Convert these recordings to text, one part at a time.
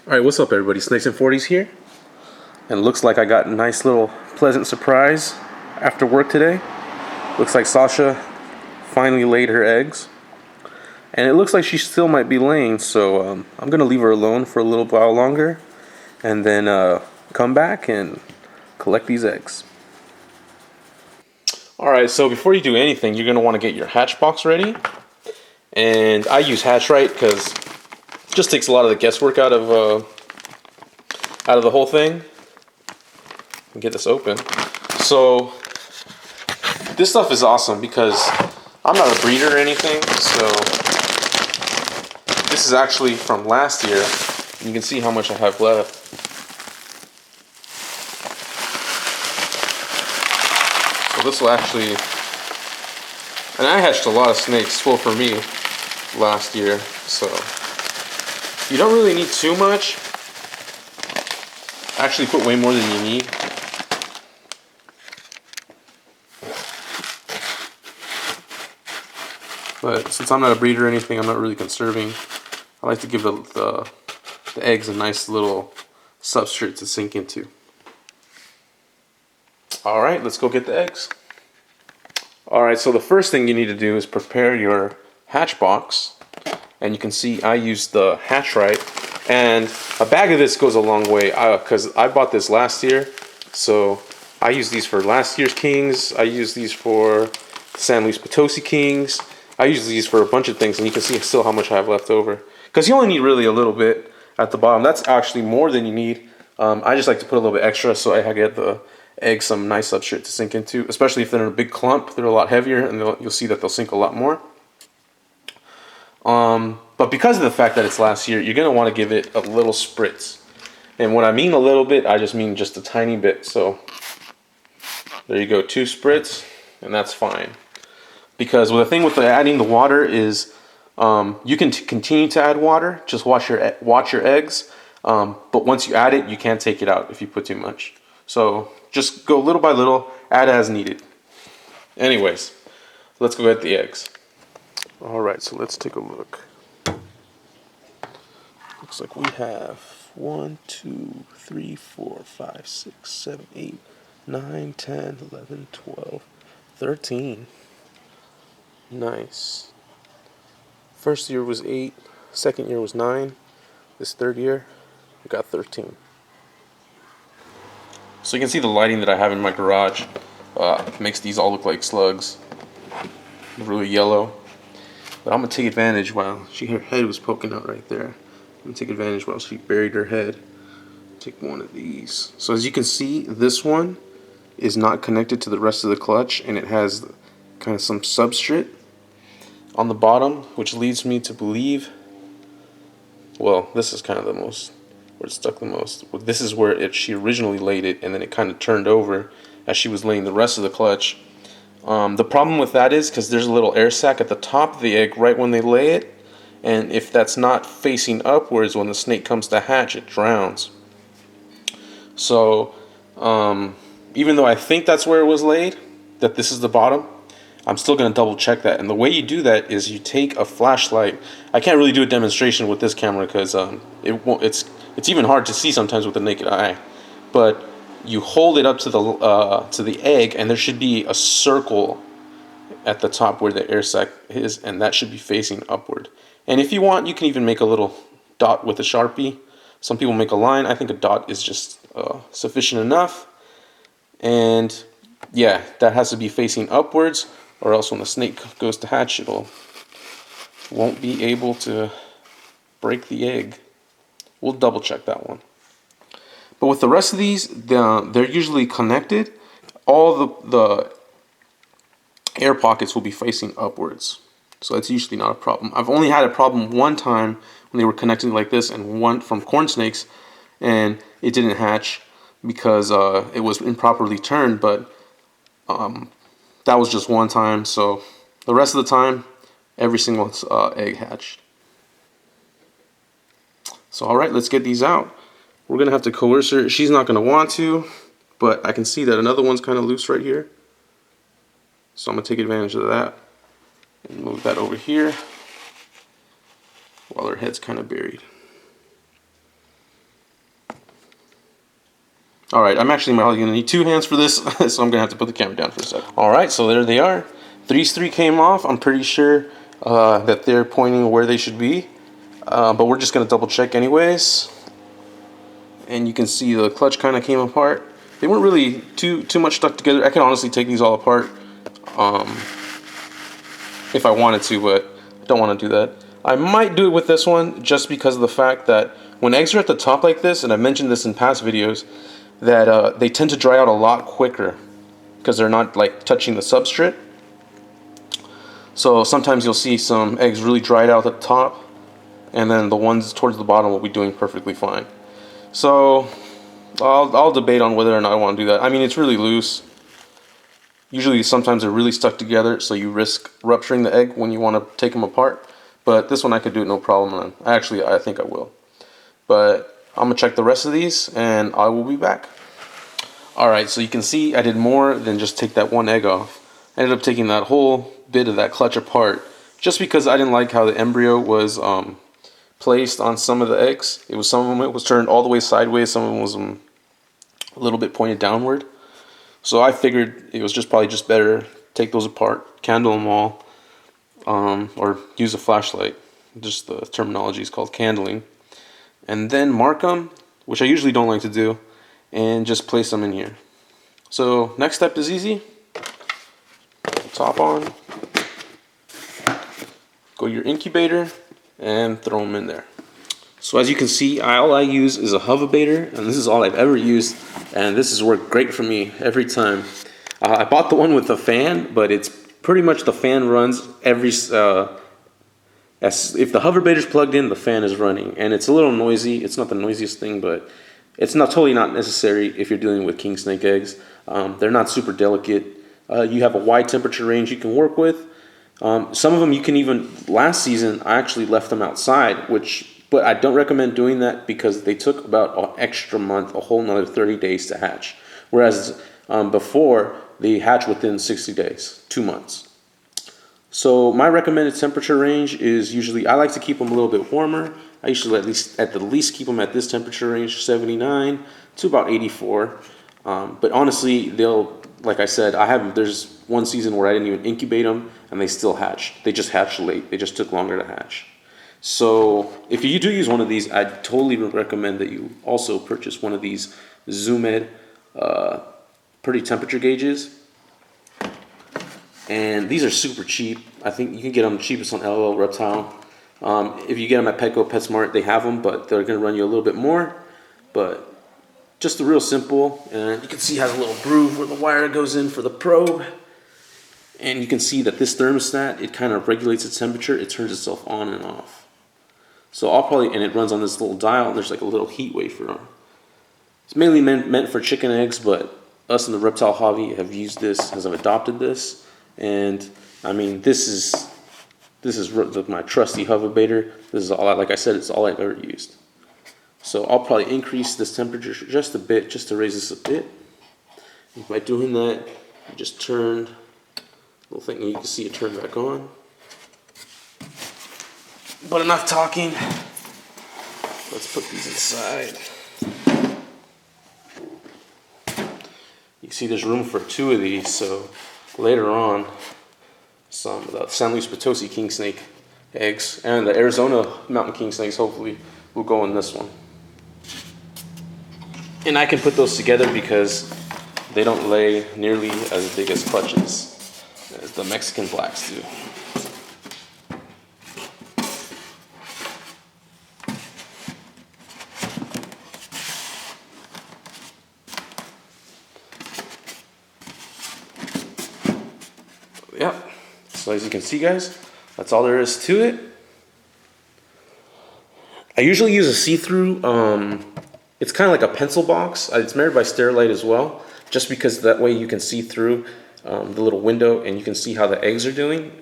Alright, what's up everybody? Snakes and 40s here. And it looks like I got a nice little pleasant surprise after work today. Looks like Sasha finally laid her eggs. And it looks like she still might be laying, so I'm going to leave her alone for a little while longer. And then come back and collect these eggs. Alright, so before you do anything, you're going to want to get your hatch box ready. And I use Hatchright because it just takes a lot of the guesswork out of the whole thing. Get this open. So this stuff is awesome because I'm not a breeder or anything. So this is actually from last year. You can see how much I have left. So this will actually, and I hatched a lot of snakes, well for me, last year. So you don't really need too much. Actually put way more than you need. But since I'm not a breeder or anything, I'm not really conserving. I like to give the eggs a nice little substrate to sink into. Alright, let's go get the eggs. Alright, so the first thing you need to do is prepare your hatch box. And you can see I used the Hatchright. And a bag of this goes a long way because I bought this last year. So I use these for last year's Kings. I use these for San Luis Potosi Kings. I use these for a bunch of things, and you can see still how much I have left over. Because you only need really a little bit at the bottom. That's actually more than you need. I just like to put a little bit extra so I get the eggs some nice substrate to sink into. Especially if they're in a big clump, they're a lot heavier, and you'll see that they'll sink a lot more. But because of the fact that it's last year, you're going to want to give it a little spritz. And when I mean a little bit, I just mean just a tiny bit. So there you go, 2 spritz, and that's fine. Because the thing with adding the water is you can continue to add water, just watch your eggs. But once you add it, you can't take it out if you put too much. So just go little by little, add as needed. Anyways, let's go get the eggs. Alright, so let's take a look. Looks like we have 1, 2, 3, 4, 5, 6, 7, 8, 9, 10, 11, 12, 13. Nice. First year was 8, second year was 9. This third year, we got 13. So you can see the lighting that I have in my garage makes these all look like slugs. Really yellow. But I'm going to take advantage while her head was poking out right there. I'm going to take advantage while she buried her head. Take one of these. So as you can see, this one is not connected to the rest of the clutch, and it has kind of some substrate on the bottom, which leads me to believe, well, this is kind of the most, where it stuck the most. This is where she originally laid it, and then it kind of turned over as she was laying the rest of the clutch. The problem with that is because there's a little air sac at the top of the egg right when they lay it, and if that's not facing upwards when the snake comes to hatch, it drowns. So even though I think that's where it was laid, that this is the bottom, I'm still going to double check that. And the way you do that is you take a flashlight. I can't really do a demonstration with this camera because it's even hard to see sometimes with the naked eye. But you hold it up to the egg, and there should be a circle at the top where the air sac is, and that should be facing upward. And if you want, you can even make a little dot with a Sharpie. Some people make a line. I think a dot is just sufficient enough. And yeah, that has to be facing upwards, or else when the snake goes to hatch, won't be able to break the egg. We'll double check that one. But with the rest of these, they're usually connected. All the air pockets will be facing upwards. So that's usually not a problem. I've only had a problem one time when they were connected like this, and one from corn snakes, and it didn't hatch because it was improperly turned, but that was just one time. So the rest of the time, every single egg hatched. So alright, let's get these out. We're going to have to coerce her. She's not going to want to, but I can see that another one's kind of loose right here. So I'm going to take advantage of that and move that over here while her head's kind of buried. All right, I'm actually probably gonna need 2 hands for this, so I'm gonna have to put the camera down for a second. All right, so there they are. These 3 came off. I'm pretty sure that they're pointing where they should be, but we're just gonna double check anyways. And you can see the clutch kind of came apart. They weren't really too much stuck together. I can honestly take these all apart if I wanted to, but I don't want to do that. I might do it with this one just because of the fact that when eggs are at the top like this, and I mentioned this in past videos, that they tend to dry out a lot quicker because they're not like touching the substrate. So sometimes you'll see some eggs really dried out at the top, and then the ones towards the bottom will be doing perfectly fine. So I'll debate on whether or not I want to do that. I mean, it's really loose. Usually sometimes they're really stuck together, so you risk rupturing the egg when you want to take them apart. But this one I could do it no problem on. Actually, I think I will. But I'm going to check the rest of these, and I will be back. Alright, so you can see I did more than just take that one egg off. I ended up taking that whole bit of that clutch apart, just because I didn't like how the embryo was placed on some of the eggs. Some of them it was turned all the way sideways, some of them was a little bit pointed downward. So I figured it was probably just better take those apart, candle them all, or use a flashlight. Just the terminology is called candling, and then mark them, which I usually don't like to do, and just place them in here. So next step is easy. Top on, go to your incubator, and throw them in there. So as you can see, all I use is a hoverbaiter, and this is all I've ever used, and this has worked great for me every time. I bought the one with the fan, but it's pretty much the fan runs every if the hoverbaiter's plugged in, the fan is running, and it's a little noisy. It's not the noisiest thing, but it's totally not necessary if you're dealing with Kingsnake eggs. They're not super delicate. You have a wide temperature range you can work with. Some of them you can even, last season I actually left them outside, but I don't recommend doing that because they took about an extra month, a whole another 30 days to hatch. Whereas before, they hatch within 60 days, 2 months. So my recommended temperature range is usually, I like to keep them a little bit warmer. I usually at the least keep them at this temperature range, 79 to about 84. But honestly, like I said, there's one season where I didn't even incubate them and they still hatched. They just hatched late. They just took longer to hatch. So if you do use one of these, I totally recommend that you also purchase one of these Zoomed pretty temperature gauges. And these are super cheap. I think you can get them cheapest on LL Reptile. If you get them at Petco, PetSmart, they have them, but they're going to run you a little bit more. But just real simple. And you can see it has a little groove where the wire goes in for the probe. And you can see that this thermostat, it kind of regulates its temperature. It turns itself on and off. So and it runs on this little dial, and there's like a little heat wafer on. It's mainly meant for chicken eggs, but us in the reptile hobby have used this, have adopted this. And I mean, this is my trusty hoverbaiter. This is all, like I said, it's all I've ever used. So I'll probably increase this temperature just a bit, just to raise this a bit. And by doing that, you just turn the little thing, and you can see it turn back on. But enough talking. Let's put these inside. You can see there's room for 2 of these, so later on, some of the San Luis Potosi Kingsnake eggs and the Arizona Mountain Kingsnakes hopefully will go in this one. And I can put those together because they don't lay nearly as big as clutches as the Mexican blacks do. Yep. So as you can see, guys, that's all there is to it. I usually use a see-through. It's kind of like a pencil box. It's made by Sterilite as well, just because that way you can see through the little window and you can see how the eggs are doing.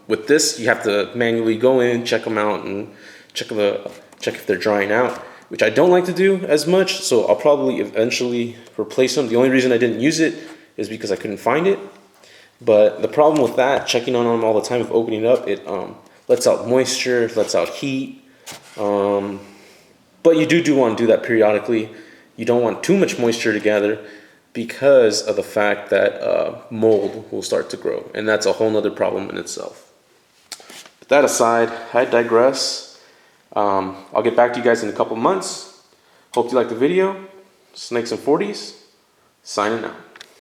With this, you have to manually go in, check them out, and check if they're drying out, which I don't like to do as much. So I'll probably eventually replace them. The only reason I didn't use it is because I couldn't find it. But the problem with that, checking on them all the time, of opening it up, it lets out moisture, lets out heat. But you do want to do that periodically. You don't want too much moisture to gather because of the fact that mold will start to grow. And that's a whole nother problem in itself. But that aside, I digress. I'll get back to you guys in a couple months. Hope you liked the video. Snakes and 40s, signing out.